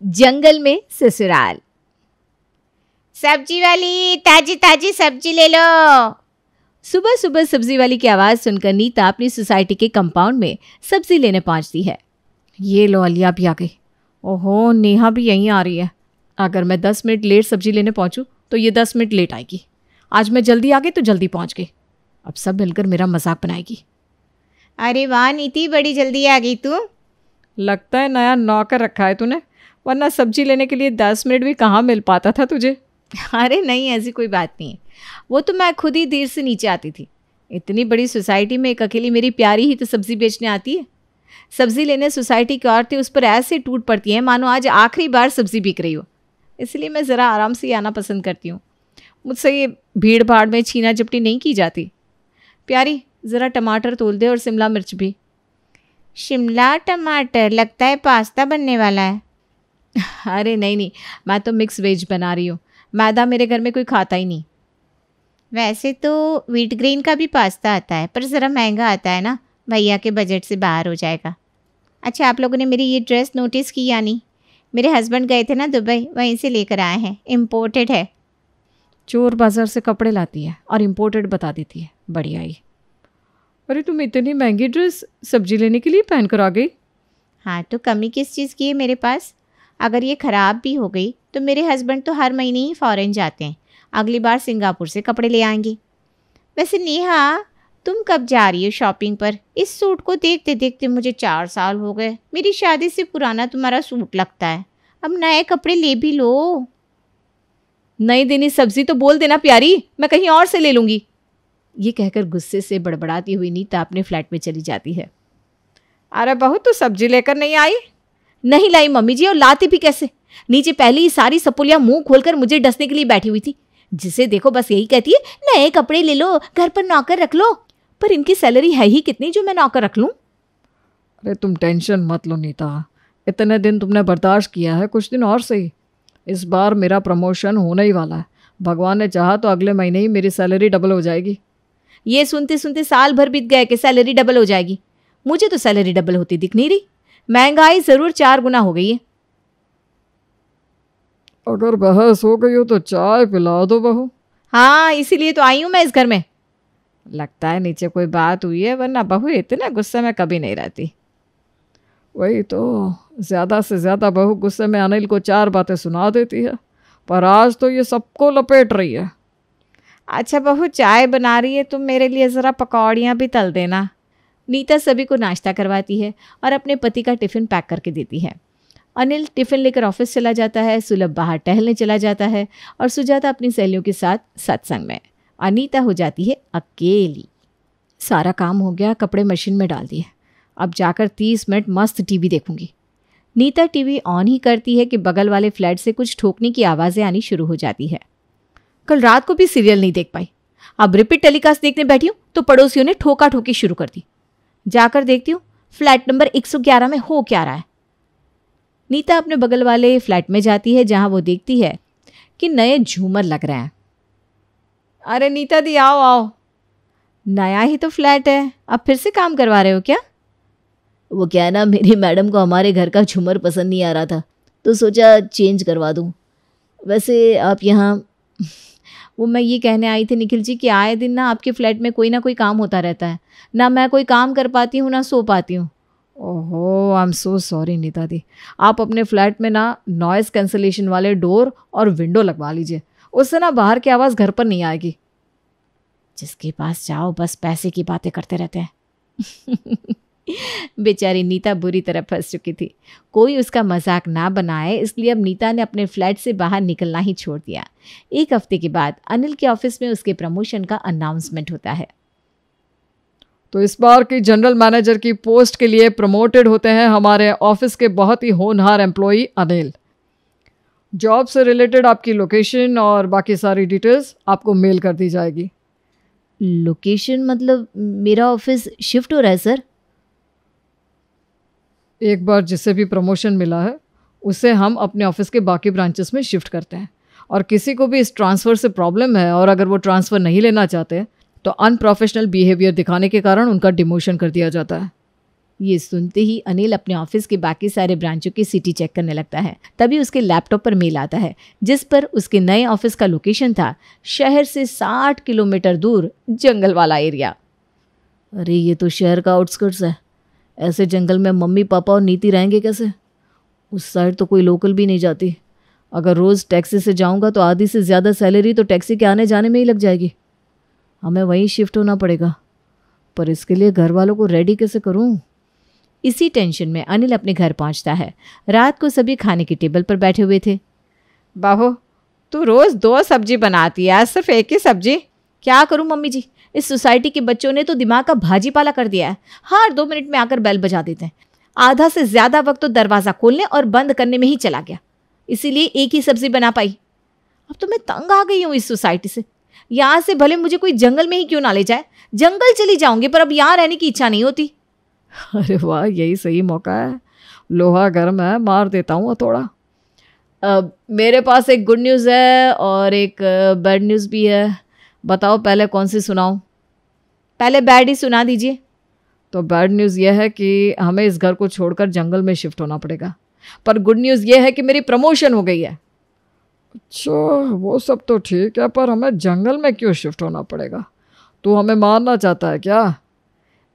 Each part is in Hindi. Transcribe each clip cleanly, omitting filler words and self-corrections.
जंगल में ससुराल। सब्जी वाली, ताजी ताजी सब्जी ले लो। सुबह सुबह सब्जी वाली की आवाज़ सुनकर नीता अपनी सोसाइटी के कंपाउंड में सब्जी लेने पहुंचती है। ये लो, अलिया भी आ गई। ओहो, नेहा भी यहीं आ रही है। अगर मैं 10 मिनट लेट सब्जी लेने पहुंचूं तो ये 10 मिनट लेट आएगी। आज मैं जल्दी आ गई तो जल्दी पहुंच गई। अब सब मिलकर मेरा मजाक बनाएगी। अरे वाह नीति, बड़ी जल्दी आ गई तू। लगता है नया नौकर रखा है तूने, वरना सब्जी लेने के लिए 10 मिनट भी कहाँ मिल पाता था तुझे। अरे नहीं, ऐसी कोई बात नहीं है। वो तो मैं खुद ही देर से नीचे आती थी। इतनी बड़ी सोसाइटी में एक अकेली मेरी प्यारी ही तो सब्जी बेचने आती है। सब्जी लेने सोसाइटी की औरतें उस पर ऐसे टूट पड़ती हैं मानो आज आखिरी बार सब्जी बिक रही हो। इसलिए मैं ज़रा आराम से आना पसंद करती हूँ। मुझसे ये भीड़ भाड़ में छीना झपटी नहीं की जाती। प्यारी, ज़रा टमाटर तोल दे और शिमला मिर्च भी। शिमला टमाटर? लगता है पास्ता बनने वाला है। अरे नहीं, मैं तो मिक्स वेज बना रही हूँ। मैदा मेरे घर में कोई खाता ही नहीं। वैसे तो व्हीट ग्रेन का भी पास्ता आता है, पर ज़रा महंगा आता है ना, भैया के बजट से बाहर हो जाएगा। अच्छा, आप लोगों ने मेरी ये ड्रेस नोटिस की या नहीं? मेरे हस्बैंड गए थे ना दुबई, वहीं से लेकर आए हैं, इम्पोर्टेड है। चोर बाजार से कपड़े लाती है और इम्पोर्टेड बता देती है। बढ़िया ही। अरे तुम इतनी महंगी ड्रेस सब्जी लेने के लिए पहन कर आ गई? हाँ, तो कमी किस चीज़ की है मेरे पास? अगर ये ख़राब भी हो गई तो मेरे हस्बैंड तो हर महीने ही फ़ॉरेन जाते हैं, अगली बार सिंगापुर से कपड़े ले आएंगे। वैसे नेहा, तुम कब जा रही हो शॉपिंग पर? इस सूट को देखते देखते मुझे 4 साल हो गए। मेरी शादी से पुराना तुम्हारा सूट लगता है। अब नए कपड़े ले भी लो। नहीं देनी सब्जी तो बोल देना प्यारी, मैं कहीं और से ले लूँगी। ये कहकर गुस्से से बड़बड़ाती हुई नीता अपने फ्लैट में चली जाती है। अरे बहू, तू सब्जी लेकर नहीं आई? नहीं लाई मम्मी जी, और लाती भी कैसे। नीचे पहले ही सारी सपुलिया मुंह खोलकर मुझे डसने के लिए बैठी हुई थी। जिसे देखो बस यही कहती है, नए कपड़े ले लो, घर पर नौकर रख लो। पर इनकी सैलरी है ही कितनी जो मैं नौकर रख लूं? अरे तुम टेंशन मत लो नीता, इतने दिन तुमने बर्दाश्त किया है, कुछ दिन और सही। इस बार मेरा प्रमोशन होने ही वाला है। भगवान ने चाहा तो अगले महीने ही मेरी सैलरी डबल हो जाएगी। ये सुनते सुनते साल भर बीत गए कि सैलरी डबल हो जाएगी। मुझे तो सैलरी डबल होती दिख नहीं रही। महंगाई ज़रूर 4 गुना हो गई है। अगर बहस हो गई हो तो चाय पिला दो बहू। हाँ, इसीलिए तो आई हूँ मैं इस घर में। लगता है नीचे कोई बात हुई है, वरना बहू इतने गुस्से में कभी नहीं रहती। वही तो, ज़्यादा से ज़्यादा बहू गुस्से में अनिल को 4 बातें सुना देती है, पर आज तो ये सबको लपेट रही है। अच्छा बहू, चाय बना रही है, तुम मेरे लिए ज़रा पकौड़ियाँ भी तल देना। नीता सभी को नाश्ता करवाती है और अपने पति का टिफ़िन पैक करके देती है। अनिल टिफ़िन लेकर ऑफिस चला जाता है, सुलभ बाहर टहलने चला जाता है और सुजाता अपनी सहेलियों के साथ सत्संग में। अनीता हो जाती है अकेली। सारा काम हो गया, कपड़े मशीन में डाल दिए। अब जाकर 30 मिनट मस्त टीवी देखूंगी। नीता टीवी ऑन ही करती है कि बगल वाले फ्लैट से कुछ ठोकने की आवाज़ें आनी शुरू हो जाती है। कल रात को भी सीरियल नहीं देख पाई। अब रिपीट टेलीकास्ट देखने बैठी हूँ तो पड़ोसियों ने ठोका ठोकी शुरू कर दी। जाकर देखती हूँ फ्लैट नंबर 111 में हो क्या रहा है। नीता अपने बगल वाले फ्लैट में जाती है, जहां वो देखती है कि नए झूमर लग रहे हैं। अरे नीता दी, आओ आओ। नया ही तो फ्लैट है, अब फिर से काम करवा रहे हो क्या? वो क्या है ना, मेरी मैडम को हमारे घर का झूमर पसंद नहीं आ रहा था, तो सोचा चेंज करवा दूँ। वैसे आप यहाँ वो मैं ये कहने आई थी निखिल जी कि आए दिन ना आपके फ्लैट में कोई ना कोई काम होता रहता है। ना मैं कोई काम कर पाती हूँ, ना सो पाती हूँ। ओहो, I am so sorry Nita di. आप अपने फ्लैट में ना नॉइज़ कैंसलेशन वाले डोर और विंडो लगवा लीजिए, उससे ना बाहर की आवाज़ घर पर नहीं आएगी। जिसके पास जाओ बस पैसे की बातें करते रहते हैं। बेचारी नीता बुरी तरह फंस चुकी थी। कोई उसका मजाक ना बनाए, इसलिए अब नीता ने अपने फ्लैट से बाहर निकलना ही छोड़ दिया। 1 हफ्ते के बाद अनिल के ऑफिस में उसके प्रमोशन का अनाउंसमेंट होता है। तो इस बार की जनरल मैनेजर की पोस्ट के लिए प्रमोटेड होते हैं हमारे ऑफिस के बहुत ही होनहार एम्प्लॉई अनिल। जॉब से रिलेटेड आपकी लोकेशन और बाकी सारी डिटेल्स आपको मेल कर दी जाएगी। लोकेशन मतलब मेरा ऑफिस शिफ्ट हो रहा है सर? एक बार जिसे भी प्रमोशन मिला है उसे हम अपने ऑफिस के बाकी ब्रांचेस में शिफ्ट करते हैं, और किसी को भी इस ट्रांसफ़र से प्रॉब्लम है और अगर वो ट्रांसफ़र नहीं लेना चाहते तो अनप्रोफेशनल बिहेवियर दिखाने के कारण उनका डिमोशन कर दिया जाता है। ये सुनते ही अनिल अपने ऑफिस के बाकी सारे ब्रांचों की सिटी चेक करने लगता है। तभी उसके लैपटॉप पर मेल आता है जिस पर उसके नए ऑफिस का लोकेशन था शहर से 60 किलोमीटर दूर जंगल वाला एरिया। अरे ये तो शहर का आउटस्कर्ट्स है, ऐसे जंगल में मम्मी पापा और नीति रहेंगे कैसे? उस साइड तो कोई लोकल भी नहीं जाती। अगर रोज़ टैक्सी से जाऊंगा तो आधी से ज़्यादा सैलरी तो टैक्सी के आने जाने में ही लग जाएगी। हमें वहीं शिफ्ट होना पड़ेगा, पर इसके लिए घर वालों को रेडी कैसे करूं? इसी टेंशन में अनिल अपने घर पहुंचता है। रात को सभी खाने की टेबल पर बैठे हुए थे। बहू, तू रोज़ 2 सब्जी बनाती है, आज सिर्फ एक ही सब्जी? क्या करूं मम्मी जी, इस सोसाइटी के बच्चों ने तो दिमाग का भाजीपाला कर दिया है। हर 2 मिनट में आकर बेल बजा देते हैं। आधा से ज़्यादा वक्त तो दरवाज़ा खोलने और बंद करने में ही चला गया, इसीलिए एक ही सब्जी बना पाई। अब तो मैं तंग आ गई हूँ इस सोसाइटी से। यहाँ से भले मुझे कोई जंगल में ही क्यों ना ले जाए, जंगल चली जाऊंगी, पर अब यहाँ रहने की इच्छा नहीं होती। अरे वाह, यही सही मौका है। लोहा गर्म है, मार देता हूँ थोड़ा। मेरे पास एक गुड न्यूज़ है और एक बैड न्यूज़ भी है। बताओ पहले कौन सी सुनाऊँ? पहले बैड ही सुना दीजिए। तो बैड न्यूज़ यह है कि हमें इस घर को छोड़कर जंगल में शिफ्ट होना पड़ेगा, पर गुड न्यूज़ यह है कि मेरी प्रमोशन हो गई है। अच्छा, वो सब तो ठीक है, पर हमें जंगल में क्यों शिफ्ट होना पड़ेगा? तू हमें मारना चाहता है क्या?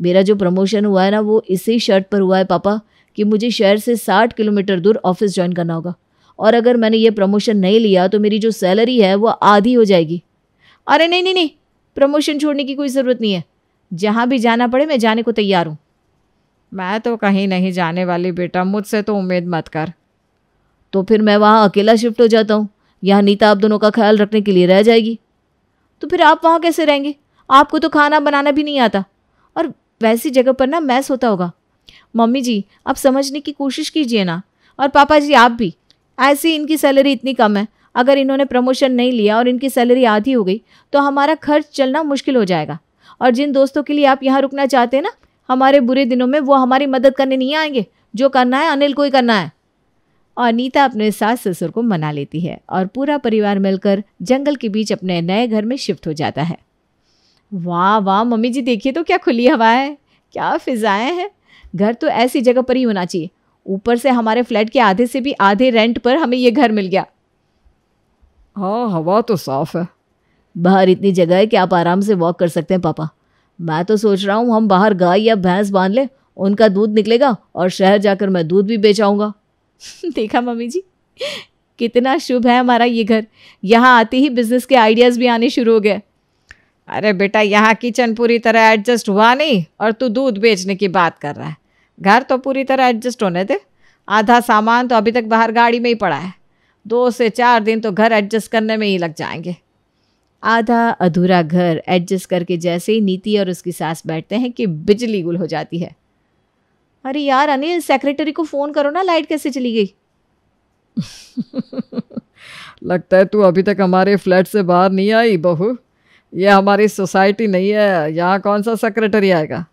मेरा जो प्रमोशन हुआ है ना, वो इसी शर्त पर हुआ है पापा कि मुझे शहर से 60 किलोमीटर दूर ऑफिस ज्वाइन करना होगा, और अगर मैंने ये प्रमोशन नहीं लिया तो मेरी जो सैलरी है वो आधी हो जाएगी। अरे नहीं नहीं नहीं, प्रमोशन छोड़ने की कोई ज़रूरत नहीं है। जहाँ भी जाना पड़े मैं जाने को तैयार हूँ। मैं तो कहीं नहीं जाने वाली बेटा, मुझसे तो उम्मीद मत कर। तो फिर मैं वहाँ अकेला शिफ्ट हो जाता हूँ, यहाँ नीता आप दोनों का ख्याल रखने के लिए रह जाएगी। तो फिर आप वहाँ कैसे रहेंगे? आपको तो खाना बनाना भी नहीं आता, और वैसी जगह पर ना मैस होता होगा। मम्मी जी, आप समझने की कोशिश कीजिए ना, और पापा जी आप भी। ऐसी इनकी सैलरी इतनी कम है, अगर इन्होंने प्रमोशन नहीं लिया और इनकी सैलरी आधी हो गई तो हमारा खर्च चलना मुश्किल हो जाएगा। और जिन दोस्तों के लिए आप यहाँ रुकना चाहते हैं ना, हमारे बुरे दिनों में वो हमारी मदद करने नहीं आएंगे। जो करना है अनिल को ही करना है। और नीता अपने सास ससुर को मना लेती है और पूरा परिवार मिलकर जंगल के बीच अपने नए घर में शिफ्ट हो जाता है। वाह वाह मम्मी जी, देखिए तो क्या खुली हवा है, क्या फिजाएं हैं। घर तो ऐसी जगह पर ही होना चाहिए। ऊपर से हमारे फ्लैट के आधे से भी आधे रेंट पर हमें ये घर मिल गया। हाँ, हवा तो साफ है। बाहर इतनी जगह है कि आप आराम से वॉक कर सकते हैं पापा। मैं तो सोच रहा हूँ हम बाहर गाय या भैंस बांध लें, उनका दूध निकलेगा और शहर जाकर मैं दूध भी बेच आऊँगा। देखा मम्मी जी, कितना शुभ है हमारा ये घर। यहाँ आते ही बिजनेस के आइडियाज़ भी आने शुरू हो गए। अरे बेटा, यहाँ किचन पूरी तरह एडजस्ट हुआ नहीं और तू दूध बेचने की बात कर रहा है। घर तो पूरी तरह एडजस्ट होने दे। आधा सामान तो अभी तक बाहर गाड़ी में ही पड़ा है। 2 से 4 दिन तो घर एडजस्ट करने में ही लग जाएंगे। आधा अधूरा घर एडजस्ट करके जैसे ही नीति और उसकी सास बैठते हैं कि बिजली गुल हो जाती है। अरे यार अनिल, सेक्रेटरी को फ़ोन करो ना, लाइट कैसे चली गई? लगता है तू अभी तक हमारे फ्लैट से बाहर नहीं आई बहू। ये हमारी सोसाइटी नहीं है, यहाँ कौन सा सेक्रेटरी आएगा।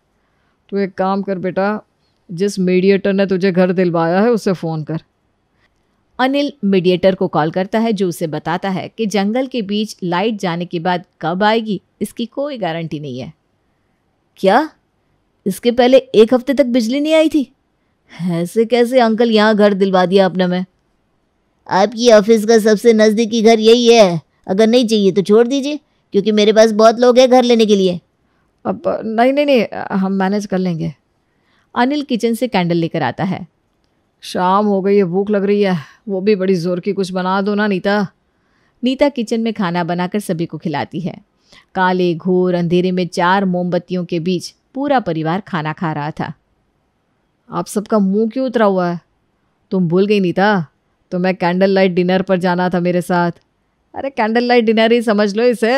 तू एक काम कर बेटा, जिस मीडिएटर ने तुझे घर दिलवाया है उसे फ़ोन कर। अनिल मीडिएटर को कॉल करता है, जो उसे बताता है कि जंगल के बीच लाइट जाने के बाद कब आएगी इसकी कोई गारंटी नहीं है। क्या? इसके पहले 1 हफ्ते तक बिजली नहीं आई थी? ऐसे कैसे अंकल यहाँ घर दिलवा दिया आपने? मैं आपकी ऑफिस का सबसे नज़दीकी घर यही है। अगर नहीं चाहिए तो छोड़ दीजिए, क्योंकि मेरे पास बहुत लोग हैं घर लेने के लिए। अब नहीं, हम मैनेज कर लेंगे। अनिल किचन से कैंडल लेकर आता है। शाम हो गई है, भूख लग रही है, वो भी बड़ी ज़ोर की। कुछ बना दो ना नीता। नीता किचन में खाना बनाकर सभी को खिलाती है। काले घोर अंधेरे में 4 मोमबत्तियों के बीच पूरा परिवार खाना खा रहा था। आप सबका मुंह क्यों उतरा हुआ है? तुम भूल गई नीता, तुम्हें कैंडल लाइट डिनर पर जाना था मेरे साथ। अरे कैंडल लाइट डिनर ही समझ लो इसे।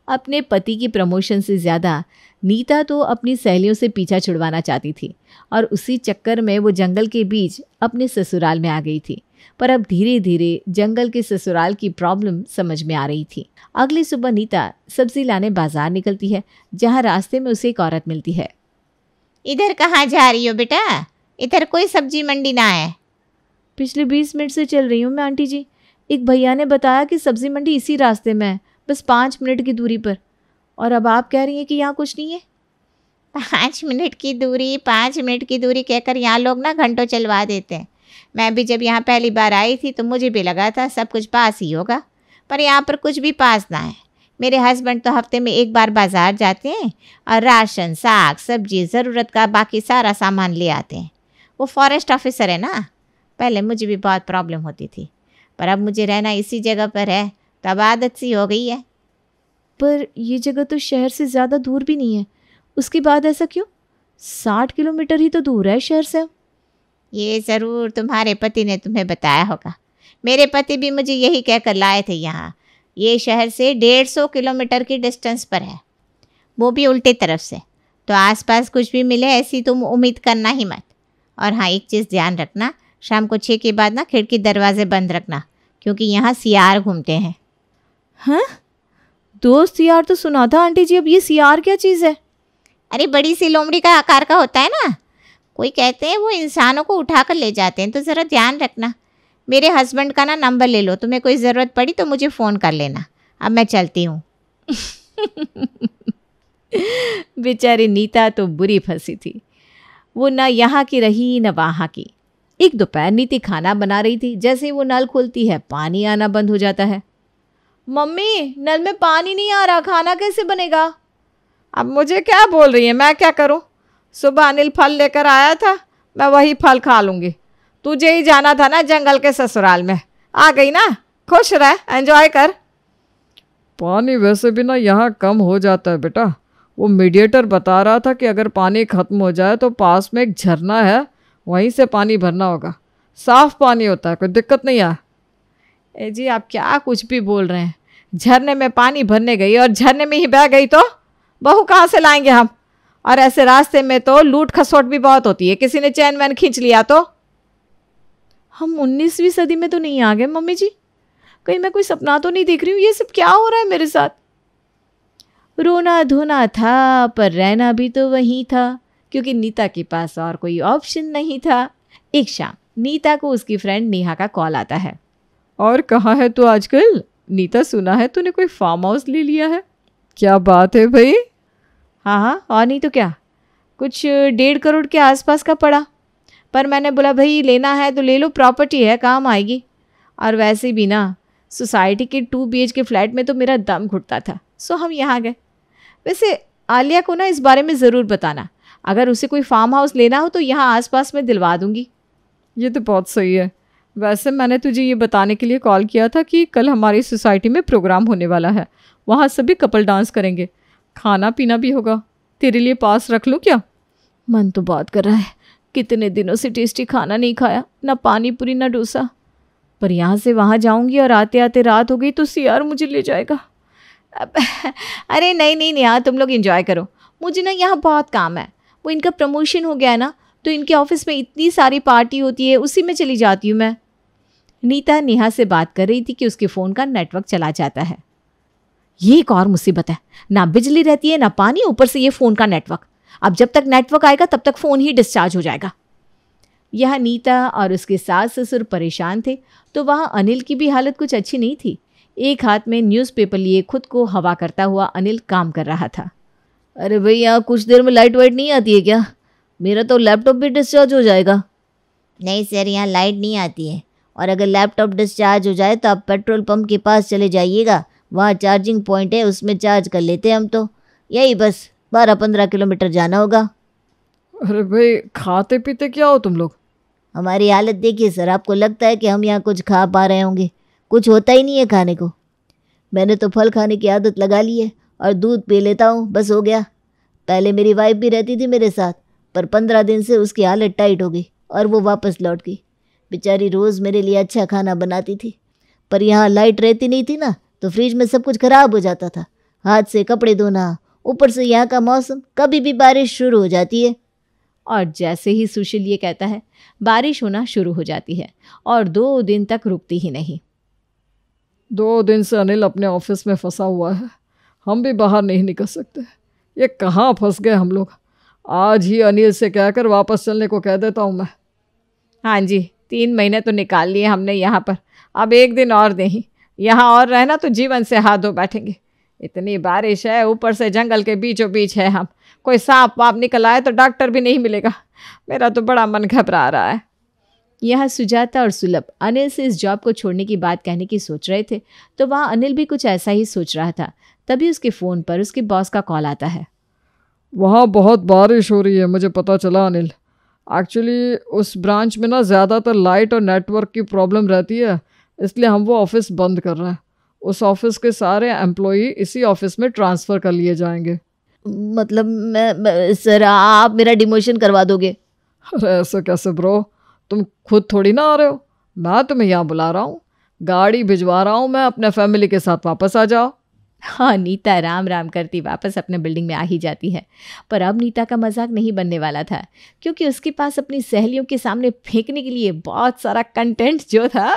अपने पति की प्रमोशन से ज़्यादा नीता तो अपनी सहेलियों से पीछा छुड़वाना चाहती थी, और उसी चक्कर में वो जंगल के बीच अपने ससुराल में आ गई थी। पर अब धीरे धीरे जंगल के ससुराल की प्रॉब्लम समझ में आ रही थी। अगली सुबह नीता सब्जी लाने बाजार निकलती है, जहाँ रास्ते में उसे एक औरत मिलती है। इधर कहाँ जा रही हो बेटा? इधर कोई सब्जी मंडी ना है। पिछले 20 मिनट से चल रही हूँ मैं आंटी जी। एक भैया ने बताया कि सब्जी मंडी इसी रास्ते में है, बस 5 मिनट की दूरी पर। और अब आप कह रही हैं कि यहाँ कुछ नहीं है? 5 मिनट की दूरी 5 मिनट की दूरी कहकर यहाँ लोग ना घंटों चलवा देते हैं। मैं भी जब यहाँ पहली बार आई थी तो मुझे भी लगा था सब कुछ पास ही होगा, पर यहाँ पर कुछ भी पास ना है। मेरे हस्बैंड तो हफ्ते में एक बार बाज़ार जाते हैं और राशन, साग, सब्जी, ज़रूरत का बाकी सारा सामान ले आते हैं। वो फॉरेस्ट ऑफिसर है ना। पहले मुझे भी बहुत प्रॉब्लम होती थी, पर अब मुझे रहना इसी जगह पर है तो अब आदत सी हो गई है। पर ये जगह तो शहर से ज़्यादा दूर भी नहीं है, उसके बाद ऐसा क्यों? 60 किलोमीटर ही तो दूर है शहर से। ये ज़रूर तुम्हारे पति ने तुम्हें बताया होगा। मेरे पति भी मुझे यही कहकर लाए थे यहाँ। ये शहर से 150 किलोमीटर की डिस्टेंस पर है, वो भी उल्टे तरफ से। तो आसपास कुछ भी मिले ऐसी तुम उम्मीद करना ही मत। और हाँ, एक चीज़ ध्यान रखना, शाम को 6 के बाद ना खिड़की दरवाजे बंद रखना, क्योंकि यहाँ सियार घूमते हैं। हाँ, दोस्त सियार तो सुना था आंटी जी, अब ये सियार क्या चीज़ है? अरे बड़ी सी लोमड़ी का आकार का होता है ना, कोई कहते हैं वो इंसानों को उठा कर ले जाते हैं, तो ज़रा ध्यान रखना। मेरे हस्बैंड का ना नंबर ले लो, तुम्हें कोई ज़रूरत पड़ी तो मुझे फ़ोन कर लेना। अब मैं चलती हूँ। बेचारी नीता तो बुरी फंसी थी। वो ना यहाँ की रही न वहाँ की। एक दोपहर नीति खाना बना रही थी, जैसे ही वो नल खोलती है पानी आना बंद हो जाता है। मम्मी, नल में पानी नहीं आ रहा, खाना कैसे बनेगा? अब मुझे क्या बोल रही है, मैं क्या करूं? सुबह अनिल फल लेकर आया था, मैं वही फल खा लूँगी। तुझे ही जाना था ना जंगल के ससुराल में, आ गई ना, खुश रह, एंजॉय कर। पानी वैसे भी ना यहाँ कम हो जाता है बेटा। वो मीडिएटर बता रहा था कि अगर पानी ख़त्म हो जाए तो पास में एक झरना है, वहीं से पानी भरना होगा। साफ़ पानी होता है, कोई दिक्कत नहीं है। ए जी, आप क्या कुछ भी बोल रहे हैं? झरने में पानी भरने गई और झरने में ही बह गई तो बहू कहाँ से लाएंगे हम? और ऐसे रास्ते में तो लूट खसोट भी बहुत होती है, किसी ने चैन वैन खींच लिया तो। हम 19वीं सदी में तो नहीं आ गए मम्मी जी? कहीं मैं कोई सपना तो नहीं देख रही हूँ? ये सब क्या हो रहा है मेरे साथ? रोना धोना था, पर रहना भी तो वहीं था, क्योंकि नीता के पास और कोई ऑप्शन नहीं था। एक शाम नीता को उसकी फ्रेंड नेहा का कॉल आता है। और कहाँ है तू आजकल? नीता, सुना है तूने कोई फार्म हाउस ले लिया है, क्या बात है भाई? हाँ हाँ, और नहीं तो क्या, कुछ 1.5 करोड़ के आसपास का पड़ा, पर मैंने बोला भाई लेना है तो ले लो, प्रॉपर्टी है, काम आएगी। और वैसे भी ना सोसाइटी के 2 BHK फ्लैट में तो मेरा दम घुटता था, सो हम यहाँ गए। वैसे आलिया को ना इस बारे में ज़रूर बताना, अगर उसे कोई फार्म हाउस लेना हो तो यहाँ आसपास में दिलवा दूँगी। ये तो बहुत सही है। वैसे मैंने तुझे ये बताने के लिए कॉल किया था कि कल हमारी सोसाइटी में प्रोग्राम होने वाला है, वहाँ सभी कपल डांस करेंगे, खाना पीना भी होगा। तेरे लिए पास रख लूँ क्या? मन तो बात कर रहा है, कितने दिनों से टेस्टी खाना नहीं खाया, ना पानी पूरी ना डोसा। पर यहाँ से वहाँ जाऊँगी और आते आते रात हो गई तो सियार मुझे ले जाएगा। अरे नहीं नहीं नेहा, तुम लोग एंजॉय करो, मुझे ना यहाँ बहुत काम है। वो इनका प्रमोशन हो गया है ना, तो इनके ऑफिस में इतनी सारी पार्टी होती है, उसी में चली जाती हूँ मैं। नीता नेहा से बात कर रही थी कि उसके फ़ोन का नेटवर्क चला जाता है। ये एक और मुसीबत है, ना बिजली रहती है ना पानी, ऊपर से ये फ़ोन का नेटवर्क। अब जब तक नेटवर्क आएगा तब तक फ़ोन ही डिस्चार्ज हो जाएगा। यह नीता और उसके सास ससुर परेशान थे, तो वहाँ अनिल की भी हालत कुछ अच्छी नहीं थी। एक हाथ में न्यूज़पेपर लिए खुद को हवा करता हुआ अनिल काम कर रहा था। अरे भाई, यहाँ कुछ देर में लाइट वाइट नहीं आती है क्या? मेरा तो लैपटॉप भी डिस्चार्ज हो जाएगा। नहीं सर, यहाँ लाइट नहीं आती है, और अगर लैपटॉप डिस्चार्ज हो जाए तो आप पेट्रोल पंप के पास चले जाइएगा, वहाँ चार्जिंग पॉइंट है, उसमें चार्ज कर लेते हैं हम तो। यही बस 12-15 किलोमीटर जाना होगा। अरे भाई, खाते पीते क्या हो तुम लोग? हमारी हालत देखिए सर, आपको लगता है कि हम यहाँ कुछ खा पा रहे होंगे? कुछ होता ही नहीं है खाने को। मैंने तो फल खाने की आदत लगा ली है और दूध पी लेता हूँ, बस हो गया। पहले मेरी वाइफ भी रहती थी मेरे साथ, पर 15 दिन से उसकी हालत टाइट हो गई और वो वापस लौट गई। बेचारी रोज़ मेरे लिए अच्छा खाना बनाती थी, पर यहाँ लाइट रहती नहीं थी ना, तो फ्रिज में सब कुछ ख़राब हो जाता था। हाथ से कपड़े धोना, ऊपर से यहाँ का मौसम, कभी भी बारिश शुरू हो जाती है। और जैसे ही सुशील ये कहता है, बारिश होना शुरू हो जाती है और 2 दिन तक रुकती ही नहीं। 2 दिन से अनिल अपने ऑफिस में फंसा हुआ है, हम भी बाहर नहीं निकल सकते। ये कहाँ फंस गए हम लोग। आज ही अनिल से कहकर वापस चलने को कह देता हूँ मैं। हाँ जी, 3 महीने तो निकाल लिए हमने यहाँ पर, अब 1 दिन और नहीं, यहाँ और रहना तो जीवन से हाथ धो बैठेंगे। इतनी बारिश है, ऊपर से जंगल के बीचों बीच है हम, कोई सांप वाप निकल आए तो डॉक्टर भी नहीं मिलेगा। मेरा तो बड़ा मन घबरा रहा है। यहाँ सुजाता और सुलभ अनिल से इस जॉब को छोड़ने की बात कहने की सोच रहे थे, तो वहाँ अनिल भी कुछ ऐसा ही सोच रहा था। तभी उसके फ़ोन पर उसके बॉस का कॉल आता है। वहाँ बहुत बारिश हो रही है, मुझे पता चला अनिल। एक्चुअली उस ब्रांच में ना ज़्यादातर लाइट और नेटवर्क की प्रॉब्लम रहती है, इसलिए हम वो ऑफिस बंद कर रहे हैं। उस ऑफिस के सारे एम्प्लॉई इसी ऑफिस में ट्रांसफ़र कर लिए जाएंगे। मतलब मैं सर, आप मेरा डिमोशन करवा दोगे? अरे ऐसा कैसे ब्रो, तुम खुद थोड़ी ना आ रहे हो, मैं तुम्हें यहाँ बुला रहा हूँ, गाड़ी भिजवा रहा हूँ मैं, अपने फैमिली के साथ वापस आ जाओ। हाँ, नीता राम राम करती वापस अपने बिल्डिंग में आ ही जाती है। पर अब नीता का मजाक नहीं बनने वाला था, क्योंकि उसके पास अपनी सहेलियों के सामने फेंकने के लिए बहुत सारा कंटेंट जो था